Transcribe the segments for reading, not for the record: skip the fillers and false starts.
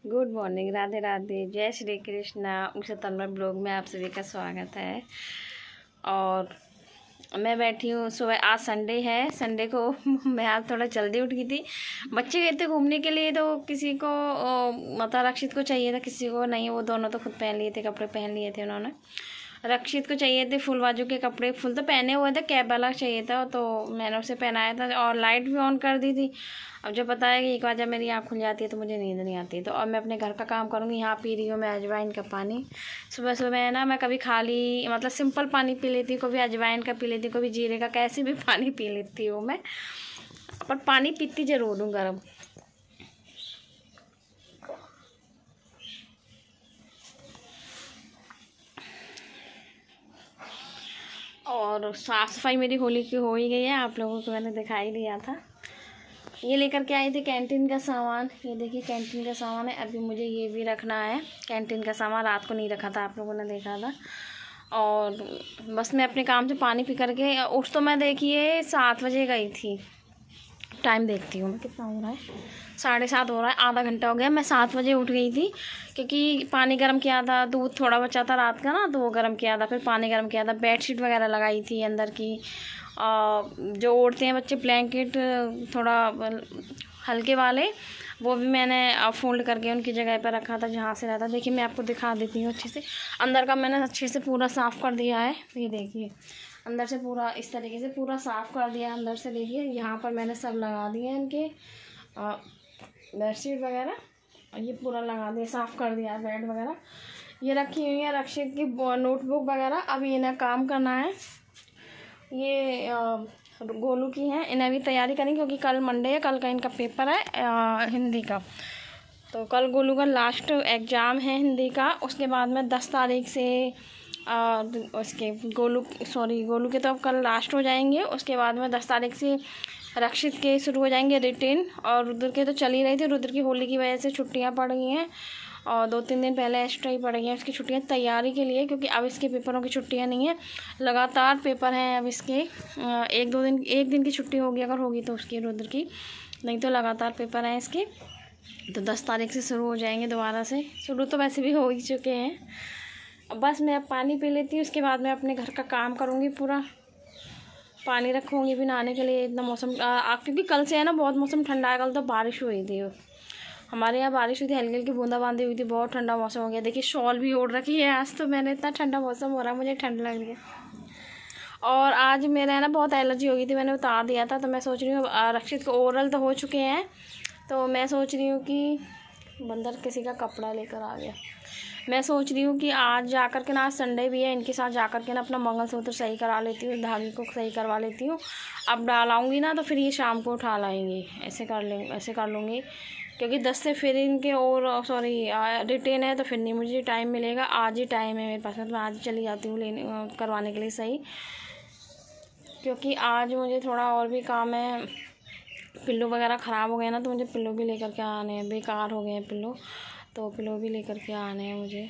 Good morning, Radhe Radhe, जय श्री कृष्णा। उषा तन्मय blog में आप सभी का स्वागत है। और मैं बैठी हूँ सुबह। आज संडे है, संडे को मैं आज थोड़ा जल्दी उठ गई थी। बच्चे गए थे घूमने के लिए, तो किसी को मतलब रक्षित को चाहिए था, किसी को नहीं। वो दोनों तो खुद पहन लिए थे, कपड़े पहन लिए थे उन्होंने। रक्षित को चाहिए थे फुल बाजू के कपड़े, फुल तो पहने हुए थे, कैप वाला चाहिए था, तो मैंने उसे पहनाया था और लाइट भी ऑन कर दी थी। अब जो पता है कि एक बार जब मेरी आँख खुल जाती है तो मुझे नींद नहीं आती। तो अब मैं अपने घर का काम करूँगी। यहाँ पी रही हूँ मैं अजवाइन का पानी। सुबह सुबह ना मैं कभी खाली मतलब सिंपल पानी पी लेती हूँ, कभी अजवाइन का पी लेती हूँ, कभी जीरे का, कैसे भी पानी पी लेती हूँ मैं, पर पानी पीती ज़रूर हूँ गर्म। और साफ़ सफाई मेरी होली की हो ही गई है, आप लोगों को मैंने दिखाई दिया था। ये लेकर के आई थी कैंटीन का सामान। ये देखिए कैंटीन का सामान है। अभी मुझे ये भी रखना है कैंटीन का सामान, रात को नहीं रखा था, आप लोगों ने देखा था। और बस मैं अपने काम से पानी पी करके उठ, तो मैं देखिए 7 बजे गई थी। टाइम देखती हूँ मैं कितना हो रहा है, 7:30 हो रहा है, आधा घंटा हो गया। मैं 7 बजे उठ गई थी क्योंकि पानी गर्म किया था, दूध थोड़ा बचा था रात का ना, तो वो गर्म किया था, फिर पानी गर्म किया था, बेडशीट वगैरह लगाई थी अंदर की। जो ओढ़ते हैं बच्चे ब्लैंकेट थोड़ा हल्के वाले, वो भी मैंने फोल्ड करके उनकी जगह पर रखा था जहाँ से रहता। देखिए मैं आपको दिखा देती हूँ अच्छे से। अंदर का मैंने अच्छे से पूरा साफ़ कर दिया है। ये देखिए अंदर से पूरा इस तरीके से पूरा साफ़ कर दिया अंदर से। देखिए यहाँ पर मैंने सब लगा दिए हैं इनके बेडशीट वगैरह, ये पूरा लगा दिया, साफ़ कर दिया बेड वगैरह। ये रखी हुई है रक्षित की नोटबुक वगैरह। अभी इन्हें काम करना है। ये गोलू की हैं, इन्हें भी तैयारी करेंगे क्योंकि कल मंडे है, कल का इनका पेपर है हिंदी का। तो कल गोलू का लास्ट एग्ज़ाम है हिंदी का। उसके बाद में 10 तारीख से उसके गोलू के तो अब कल लास्ट हो जाएंगे। उसके बाद में 10 तारीख से रक्षित के शुरू हो जाएंगे रिटेन। और रुद्र के तो चल ही रही थी, रुद्र की होली की वजह से छुट्टियां पड़ गई हैं और 2-3 दिन पहले एक्स्ट्रा ही पड़ गई हैं इसकी छुट्टियां तैयारी के लिए, क्योंकि अब इसके पेपरों की छुट्टियां नहीं है, लगातार पेपर हैं अब इसके। एक दिन की छुट्टी होगी अगर होगी तो उसकी, रुद्र की, नहीं तो लगातार पेपर हैं इसके। तो 10 तारीख से शुरू हो जाएंगे दोबारा से। शुरू तो वैसे भी हो ही चुके हैं। अब बस मैं अब पानी पी लेती हूँ, उसके बाद मैं अपने घर का काम करूँगी पूरा। पानी रखूँगी भी नहाने के लिए। इतना मौसम क्योंकि कल से है ना बहुत मौसम ठंडा है। कल तो बारिश हुई थी, हमारे यहाँ बारिश हुई थी, हल्की हल्की बूंदाबांदी हुई थी, बहुत ठंडा मौसम हो गया। देखिए शॉल भी ओढ़ रखी है आज तो मैंने, इतना ठंडा मौसम हो रहा है, मुझे ठंड लग रही है। और आज मेरा है ना बहुत एलर्जी हो गई थी, मैंने उतार दिया था। तो मैं सोच रही हूँ रक्षित को ओरल तो हो चुके हैं, तो मैं सोच रही हूँ कि बंदर किसी का कपड़ा लेकर आ गया। मैं सोच रही हूँ कि आज जाकर के ना, आज संडे भी है, इनके साथ जाकर के ना अपना मंगलसूत्र सही करा लेती हूँ, धागे को सही करवा लेती हूँ। अब डालाऊँगी ना तो फिर ये शाम को उठा लाएंगे, ऐसे कर लूँगी क्योंकि 10 से फिर इनके और रिटेन है, तो फिर नहीं मुझे टाइम मिलेगा। आज ही टाइम है मेरे पास, तो मैं आज ही चली जाती हूँ लेने करवाने के लिए सही, क्योंकि आज मुझे थोड़ा और भी काम है। पिल्लो वगैरह ख़राब हो गए ना, तो मुझे पिल्लो भी लेकर के आने हैं, बेकार हो गए हैं पिल्लो, तो पिल्लो भी लेकर के आने हैं मुझे।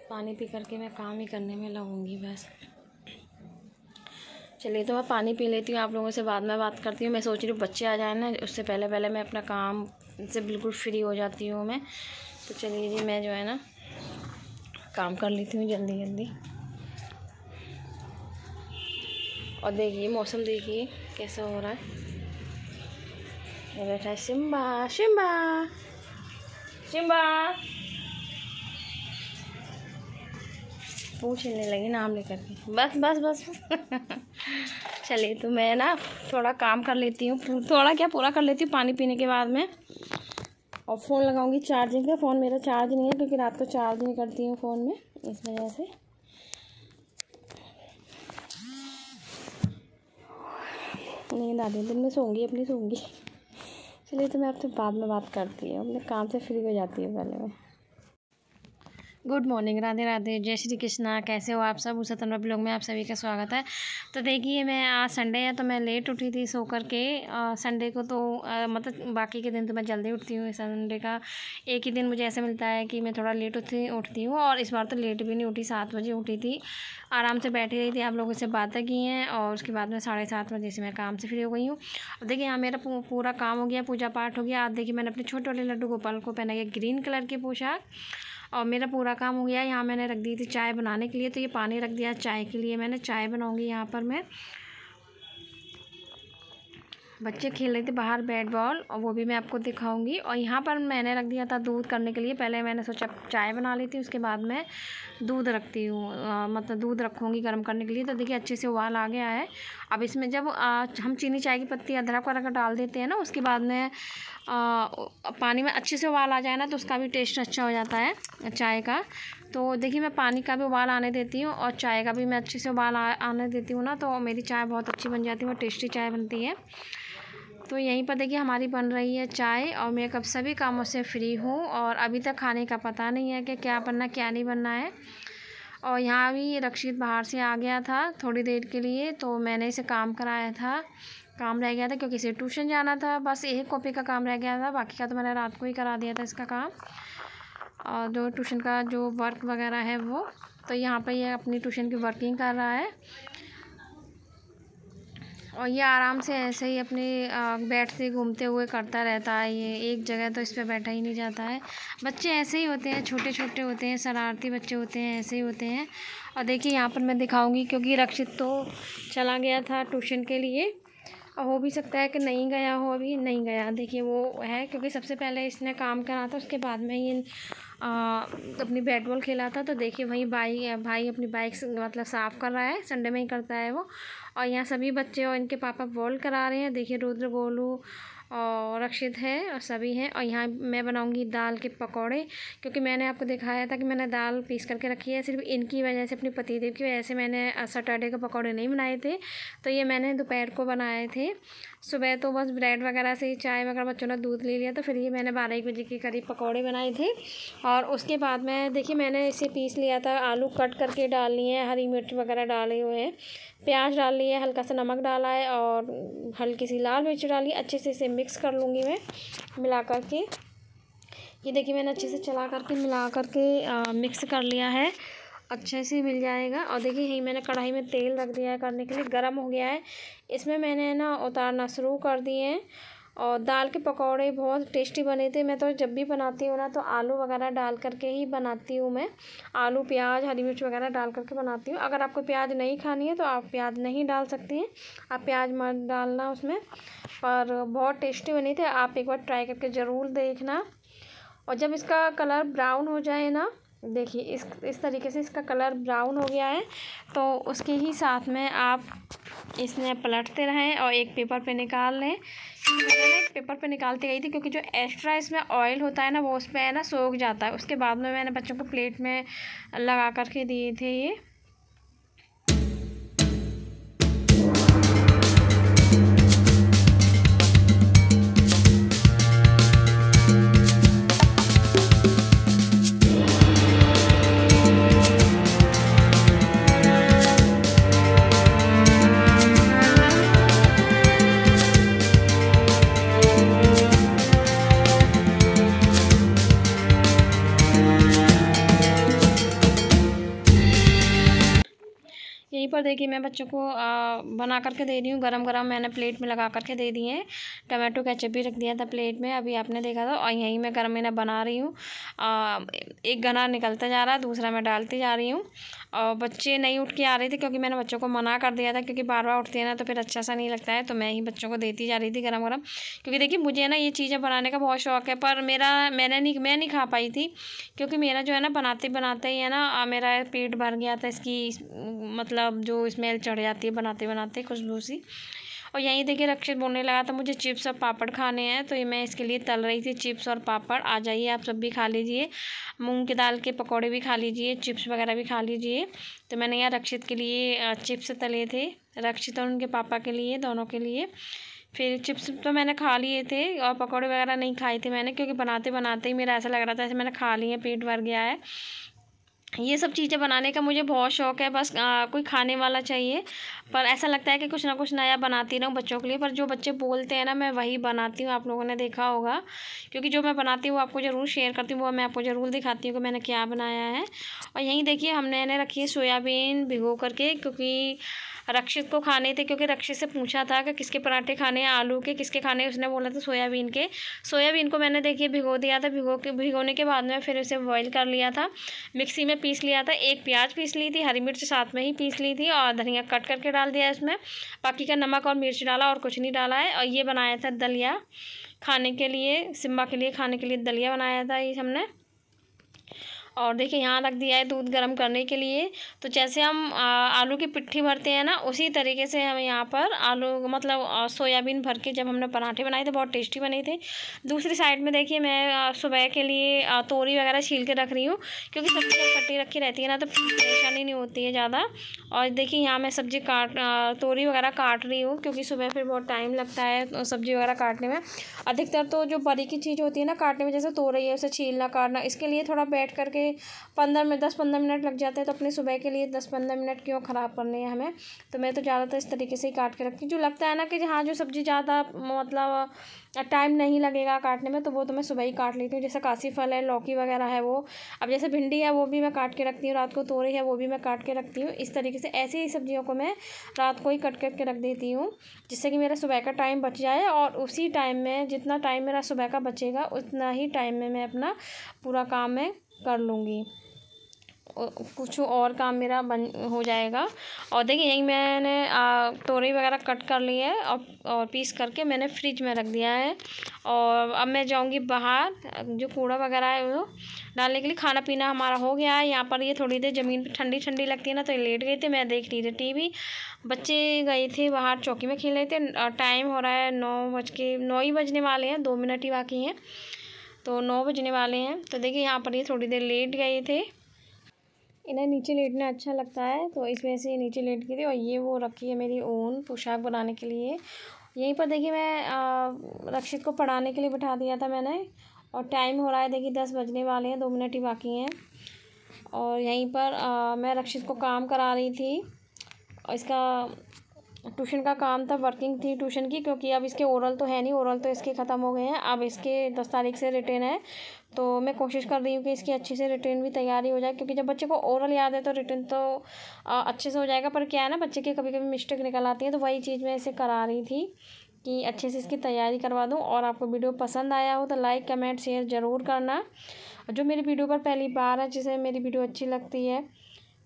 पानी पी करके मैं काम ही करने में लगूंगी बस। चलिए तो मैं पानी पी लेती हूँ, आप लोगों से बाद में बात करती हूँ। मैं सोच रही हूँ बच्चे आ जाए ना, उससे पहले पहले मैं अपना काम से बिल्कुल फ्री हो जाती हूँ मैं। तो चलिए जी, मैं जो है ना काम कर लेती हूँ जल्दी जल्दी। और देखिए मौसम देखिए कैसा हो रहा है। ये बैठा है सिम्बा, सिम्बा, सिम्बा, पूछने लगी नाम लेकर के, बस बस बस चलिए तो मैं ना थोड़ा काम कर लेती हूँ, थोड़ा क्या पूरा कर लेती हूँ पानी पीने के बाद में। और फ़ोन लगाऊंगी चार्जिंग पे। फ़ोन मेरा चार्ज नहीं है क्योंकि रात को चार्ज नहीं करती हूँ फ़ोन में, इस वजह से। नींद आती है, दिन में सोऊंगी, अपनी सोऊंगी। चलिए तो मैं आपसे बाद में बात करती हूँ, अपने काम से फ्री हो जाती हूँ पहले मैं। गुड मॉर्निंग, राधे राधे, जय श्री कृष्णा। कैसे हो आप सब? उस तनवा ब्लॉग में आप सभी का स्वागत है। तो देखिए, मैं आज संडे है तो मैं लेट उठी थी सो कर के। संडे को तो मतलब बाकी के दिन तो मैं जल्दी उठती हूँ। संडे का एक ही दिन मुझे ऐसा मिलता है कि मैं थोड़ा लेट उठती हूँ। और इस बार तो लेट भी नहीं उठी, 7 बजे उठी थी। आराम से बैठी रही थी, आप लोगों से बातें की हैं और उसके बाद में 7:30 बजे से मैं काम से फ्री हो गई हूँ। अब देखिए, यहाँ मेरा पूरा काम हो गया, पूजा पाठ हो गया। आज देखिए, मैंने अपने छोटे वाले लड्डू गोपाल को पहनाई है ग्रीन कलर की पोशाक और मेरा पूरा काम हो गया। यहाँ मैंने रख दी थी चाय बनाने के लिए, तो ये पानी रख दिया चाय के लिए। मैंने चाय बनाऊंगी यहाँ पर मैं। बच्चे खेल रहे थे बाहर बैट बॉल और वो भी मैं आपको दिखाऊंगी। और यहाँ पर मैंने रख दिया था दूध करने के लिए। पहले मैंने सोचा चाय बना ली थी, उसके बाद मैं दूध रखती हूँ, मतलब दूध रखूँगी गर्म करने के लिए। तो देखिए, अच्छे से उबाल आ गया है। अब इसमें जब हम चीनी, चाय की पत्ती, अदरक वगैरह डाल देते हैं ना, उसके बाद में पानी में अच्छे से उबाल आ जाए ना, तो उसका भी टेस्ट अच्छा हो जाता है चाय का। तो देखिए, मैं पानी का भी उबाल आने देती हूँ और चाय का भी मैं अच्छे से उबाल आने देती हूँ ना, तो मेरी चाय बहुत अच्छी बन जाती है, बहुत टेस्टी चाय बनती है। तो यहीं पर देखिए हमारी बन रही है चाय और मैं कब सभी कामों से फ्री हूँ और अभी तक खाने का पता नहीं है कि क्या बनना क्या नहीं बनना है। और यहाँ भी रक्षित बाहर से आ गया था थोड़ी देर के लिए, तो मैंने इसे काम कराया था। काम रह गया था क्योंकि इसे ट्यूशन जाना था, बस एक कॉपी का काम रह गया था, बाकी का तो मैंने रात को ही करा दिया था इसका काम। और जो ट्यूशन का जो वर्क वगैरह है वो, तो यहाँ पर ये अपनी ट्यूशन की वर्किंग कर रहा है। और ये आराम से ऐसे ही अपने बेड से घूमते हुए करता रहता है। ये एक जगह तो इस पे बैठा ही नहीं जाता है। बच्चे ऐसे ही होते हैं, छोटे छोटे होते हैं, शरारती बच्चे होते हैं, ऐसे ही होते हैं। और देखिए, यहाँ पर मैं दिखाऊंगी क्योंकि रक्षित तो चला गया था ट्यूशन के लिए और हो भी सकता है कि नहीं गया हो, अभी नहीं गया। देखिए वो है क्योंकि सबसे पहले इसने काम करा था, उसके बाद में ये अपनी बैट बॉल खेला था। तो देखिए, वही भाई अपनी बाइक मतलब साफ़ कर रहा है, संडे में ही करता है वो। और यहाँ सभी बच्चे और इनके पापा बॉल करा रहे हैं। देखिए, रुद्र, गोलू और रक्षित है और सभी हैं। और यहाँ मैं बनाऊंगी दाल के पकौड़े, क्योंकि मैंने आपको दिखाया था कि मैंने दाल पीस करके रखी है। सिर्फ इनकी वजह से, अपनी पतिदेव की वजह से मैंने सैटरडे को पकौड़े नहीं बनाए थे, तो ये मैंने दोपहर को बनाए थे। सुबह तो बस ब्रेड वगैरह से, चाय वगैरह, बच्चों ने दूध ले लिया, तो फिर ये मैंने 12-1 बजे के करीब पकौड़े बनाए थे। और उसके बाद में देखिए, मैंने इसे पीस लिया था, आलू कट करके डाल लिए हैं, हरी मिर्च वगैरह डाले हुए हैं, प्याज डाल लिया है, हल्का सा नमक डाला है और हल्की सी लाल मिर्च डाली। अच्छे से इसे मिक्स कर लूँगी मैं मिला करके। ये देखिए, मैंने अच्छे से चला करके मिला करके मिक्स कर लिया है, अच्छे से मिल जाएगा। और देखिए, यही मैंने कढ़ाई में तेल रख दिया है करने के लिए, गर्म हो गया है। इसमें मैंने ना उतारना शुरू कर दिए हैं। और दाल के पकौड़े बहुत टेस्टी बने थे। मैं तो जब भी बनाती हूँ ना, तो आलू वगैरह डाल करके ही बनाती हूँ मैं। आलू, प्याज, हरी मिर्च वगैरह डाल करके बनाती हूँ। अगर आपको प्याज नहीं खानी है तो आप प्याज नहीं डाल सकती हैं, आप प्याज मत डालना उसमें। पर बहुत टेस्टी बनी थी, आप एक बार ट्राई करके ज़रूर देखना। और जब इसका कलर ब्राउन हो जाए ना, देखिए इस तरीके से इसका कलर ब्राउन हो गया है, तो उसके ही साथ में आप इसमें पलटते रहें और एक पेपर पे निकाल लें। मैंने एक पेपर पे निकालती गई थी क्योंकि जो एक्स्ट्रा इसमें ऑयल होता है ना, वो उस पर है ना सोख जाता है। उसके बाद में मैंने बच्चों को प्लेट में लगा करके दिए थे ये। यहीं पर देखिए, मैं बच्चों को बना करके दे रही हूँ, गरम गरम मैंने प्लेट में लगा करके दे दिए हैं। टमाटो केचप भी रख दिया था प्लेट में, अभी आपने देखा था। और यहीं मैं गरम मैंने बना रही हूँ। एक गना निकलता जा रहा है, दूसरा मैं डालती जा रही हूँ। और बच्चे नहीं उठ के आ रहे थे क्योंकि मैंने बच्चों को मना कर दिया था, क्योंकि बार बार उठते हैं ना तो फिर अच्छा सा नहीं लगता है। तो मैं ही बच्चों को देती जा रही थी गरम गरम, क्योंकि देखिए मुझे ना ये चीज़ें बनाने का बहुत शौक़ है। पर मैं नहीं खा पाई थी, क्योंकि मेरा जो है ना बनाते बनाते ही है ना मेरा पेट भर गया था। इसकी मतलब जो स्मेल चढ़ जाती है बनाते बनाते, खुशबू सी। और यहीं देखिए, रक्षित बोलने लगा था मुझे चिप्स और पापड़ खाने हैं, तो ये मैं इसके लिए तल रही थी चिप्स और पापड़। आ जाइए आप सब भी खा लीजिए, मूंग की दाल के पकौड़े भी खा लीजिए, चिप्स वगैरह भी खा लीजिए। तो मैंने यहाँ रक्षित के लिए चिप्स तले थे, रक्षित और उनके पापा के लिए, दोनों के लिए। फिर चिप्स तो मैंने खा लिए थे और पकौड़े वगैरह नहीं खाए थे मैंने, क्योंकि बनाते बनाते ही मेरा ऐसा लग रहा था जैसे मैंने खा लिए, पेट भर गया है। ये सब चीज़ें बनाने का मुझे बहुत शौक़ है। बस कोई खाने वाला चाहिए, पर ऐसा लगता है कि कुछ ना कुछ नया बनाती रहूँ बच्चों के लिए। पर जो बच्चे बोलते हैं ना, मैं वही बनाती हूँ। आप लोगों ने देखा होगा, क्योंकि जो मैं बनाती हूँ वो आपको ज़रूर शेयर करती हूँ, वो मैं आपको ज़रूर दिखाती हूँ कि मैंने क्या बनाया है। और यहीं देखिए हमने इन्हें रखी है सोयाबीन भिगो करके, क्योंकि रक्षित को खाने थे। क्योंकि रक्षित से पूछा था कि किसके पराठे खाने हैं, आलू के किसके खाने हैं, उसने बोला था सोयाबीन के। सोयाबीन को मैंने देखिए भिगो दिया था, भिगोने के बाद में फिर उसे बॉईल कर लिया था, मिक्सी में पीस लिया था। एक प्याज पीस ली थी, हरी मिर्च साथ में ही पीस ली थी, और धनिया कट करके डाल दिया इसमें। बाकी का नमक और मिर्च डाला, और कुछ नहीं डाला है। और ये बनाया था दलिया खाने के लिए, सिम्बा के लिए खाने के लिए दलिया बनाया था ये हमने। और देखिए यहाँ रख दिया है दूध गर्म करने के लिए। तो जैसे हम आलू की पिट्ठी भरते हैं ना, उसी तरीके से हम यहाँ पर आलू मतलब सोयाबीन भर के जब हमने पराठे बनाए थे, बहुत टेस्टी बने थे। दूसरी साइड में देखिए मैं सुबह के लिए तोरी वगैरह छील के रख रही हूँ, क्योंकि सब्ज़ी जब कटी रखी रहती है ना तो परेशानी नहीं होती है ज़्यादा। और देखिए यहाँ मैं सब्ज़ी तोरी वगैरह काट रही हूँ, क्योंकि सुबह फिर बहुत टाइम लगता है सब्ज़ी वगैरह काटने में। अधिकतर तो जो बारीकी चीज़ होती है ना काटने में, जैसे तोरई है उसे छीलना काटना, इसके लिए थोड़ा बैठ करके 10-15 मिनट लग जाते हैं। तो अपने सुबह के लिए 10-15 मिनट क्यों ख़राब करने हैं हमें। तो मैं तो ज़्यादातर इस तरीके से ही काट के रखती हूँ। जो लगता है ना कि हाँ जो सब्ज़ी ज़्यादा मतलब टाइम नहीं लगेगा काटने में, तो वो तो मैं सुबह ही काट लेती हूँ। जैसे कासी फल है, लौकी वगैरह है वो, अब जैसे भिंडी है वो भी मैं काट के रखती हूँ रात को, तोरई है वो भी मैं काट के रखती हूँ। इस तरीके से ऐसी ही सब्जियों को मैं रात को ही कट करके रख देती हूँ, जिससे कि मेरा सुबह का टाइम बच जाए। और उसी टाइम में जितना टाइम मेरा सुबह का बचेगा, उतना ही टाइम में मैं अपना पूरा काम मैं कर लूँगी, कुछ और काम मेरा हो जाएगा। और देखिए यही मैंने तोरई वगैरह कट कर ली है, और पीस करके मैंने फ्रिज में रख दिया है। और अब मैं जाऊंगी बाहर जो कूड़ा वगैरह है वो डालने के लिए। खाना पीना हमारा हो गया है। यहाँ पर ये थोड़ी देर ज़मीन पे ठंडी ठंडी लगती है ना, तो ये लेट गए थे, मैं देख रही थी टीवी। बच्चे गए थे बाहर चौकी में खेल रहे थे। टाइम हो रहा है 9 ही बजने वाले हैं, 2 मिनट ही बाकी हैं, तो 9 बजने वाले हैं। तो देखिए यहाँ पर ये थोड़ी देर लेट गए थे, इन्हें नीचे लेटना अच्छा लगता है, तो इस वजह से ये नीचे लेट गई थी। और ये वो रखी है मेरी ऊन पोशाक बनाने के लिए। यहीं पर देखिए मैं रक्षित को पढ़ाने के लिए बिठा दिया था मैंने। और टाइम हो रहा है देखिए 10 बजने वाले हैं, 2 मिनट ही बाकी हैं। और यहीं पर मैं रक्षित को काम करा रही थी, और इसका ट्यूशन का काम था, वर्किंग थी ट्यूशन की, क्योंकि अब इसके ओरल तो है नहीं, ओरल तो इसके ख़त्म हो गए हैं। अब इसके 10 तारीख से रिटेन है, तो मैं कोशिश कर रही हूँ कि इसकी अच्छे से रिटेन भी तैयारी हो जाए, क्योंकि जब बच्चे को ओरल याद है तो रिटेन तो अच्छे से हो जाएगा। पर क्या है ना, बच्चे की कभी कभी मिस्टेक निकल आती है, तो वही चीज़ मैं इसे करा रही थी कि अच्छे से इसकी तैयारी करवा दूँ। और आपको वीडियो पसंद आया हो तो लाइक कमेंट शेयर ज़रूर करना। जो मेरी वीडियो पर पहली बार है, जिसे मेरी वीडियो अच्छी लगती है,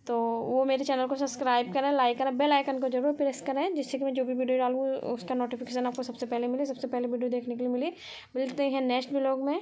तो वो मेरे चैनल को सब्सक्राइब करें, लाइक करें, बेल आइकन को जरूर प्रेस करें, जिससे कि मैं जो भी वीडियो डालूँ उसका नोटिफिकेशन आपको सबसे पहले मिले, सबसे पहले वीडियो देखने के लिए मिले। मिलते हैं नेक्स्ट व्लॉग में।